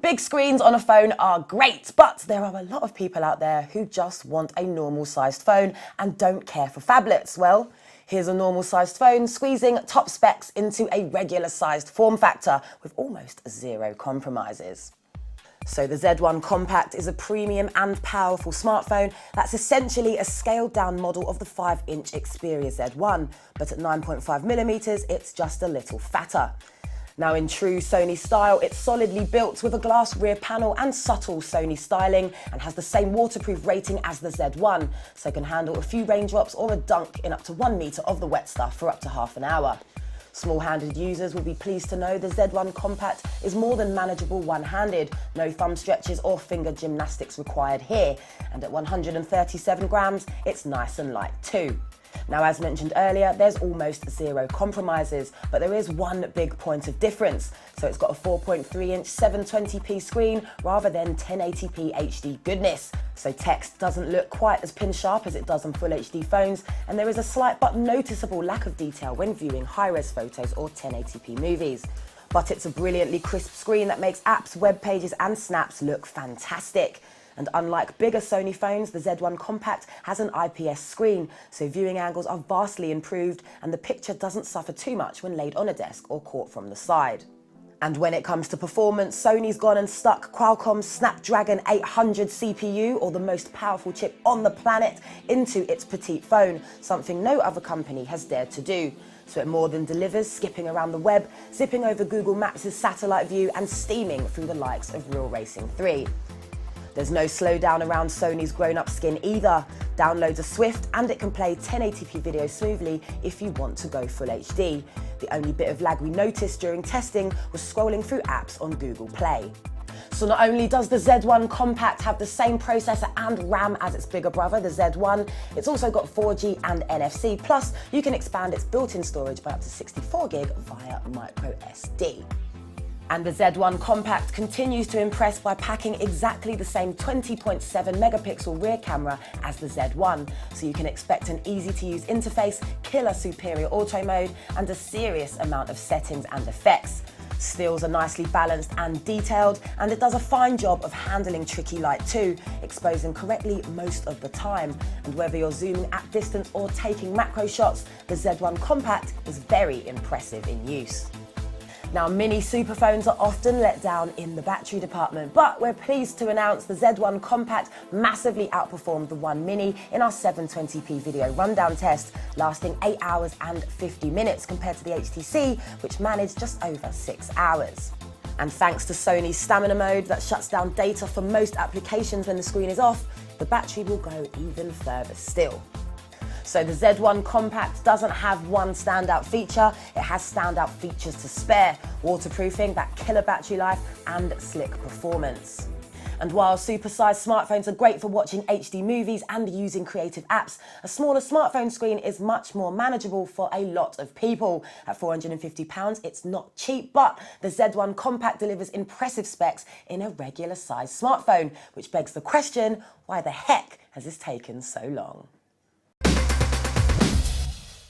Big screens on a phone are great, but there are a lot of people out there who just want a normal sized phone and don't care for phablets. Well, here's a normal sized phone squeezing top specs into a regular sized form factor with almost zero compromises. So the Z1 Compact is a premium and powerful smartphone that's essentially a scaled down model of the 5-inch Xperia Z1, but at 9.5mm it's just a little fatter. Now in true Sony style, it's solidly built with a glass rear panel and subtle Sony styling and has the same waterproof rating as the Z1, so it can handle a few raindrops or a dunk in up to 1 metre of the wet stuff for up to half an hour. Small-handed users will be pleased to know the Z1 Compact is more than manageable one-handed, no thumb stretches or finger gymnastics required here, and at 137 grams, it's nice and light too. Now, as mentioned earlier, there's almost zero compromises, but there is one big point of difference. So it's got a 4.3-inch 720p screen rather than 1080p HD goodness. So text doesn't look quite as pin sharp as it does on full HD phones, and there is a slight but noticeable lack of detail when viewing high-res photos or 1080p movies. But it's a brilliantly crisp screen that makes apps, web pages and snaps look fantastic. And unlike bigger Sony phones, the Z1 Compact has an IPS screen, so viewing angles are vastly improved and the picture doesn't suffer too much when laid on a desk or caught from the side. And when it comes to performance, Sony's gone and stuck Qualcomm's Snapdragon 800 CPU, or the most powerful chip on the planet, into its petite phone, something no other company has dared to do. So it more than delivers, skipping around the web, zipping over Google Maps' satellite view and steaming through the likes of Real Racing 3. There's no slowdown around Sony's grown-up skin either. Downloads are swift and it can play 1080p video smoothly if you want to go full HD. The only bit of lag we noticed during testing was scrolling through apps on Google Play. So not only does the Z1 Compact have the same processor and RAM as its bigger brother, the Z1, it's also got 4G and NFC, plus you can expand its built-in storage by up to 64GB via microSD. And the Z1 Compact continues to impress by packing exactly the same 20.7 megapixel rear camera as the Z1, so you can expect an easy-to-use interface, killer superior auto mode, and a serious amount of settings and effects. Stills are nicely balanced and detailed, and it does a fine job of handling tricky light too, exposing correctly most of the time. And whether you're zooming at distance or taking macro shots, the Z1 Compact is very impressive in use. Now, mini superphones are often let down in the battery department, but we're pleased to announce the Z1 Compact massively outperformed the One Mini in our 720p video rundown test, lasting 8 hours and 50 minutes compared to the HTC, which managed just over 6 hours. And thanks to Sony's stamina mode that shuts down data for most applications when the screen is off, the battery will go even further still. So the Z1 Compact doesn't have one standout feature, it has standout features to spare: waterproofing, that killer battery life, and slick performance. And while super-sized smartphones are great for watching HD movies and using creative apps, a smaller smartphone screen is much more manageable for a lot of people. At £450, it's not cheap, but the Z1 Compact delivers impressive specs in a regular-sized smartphone, which begs the question, why the heck has this taken so long?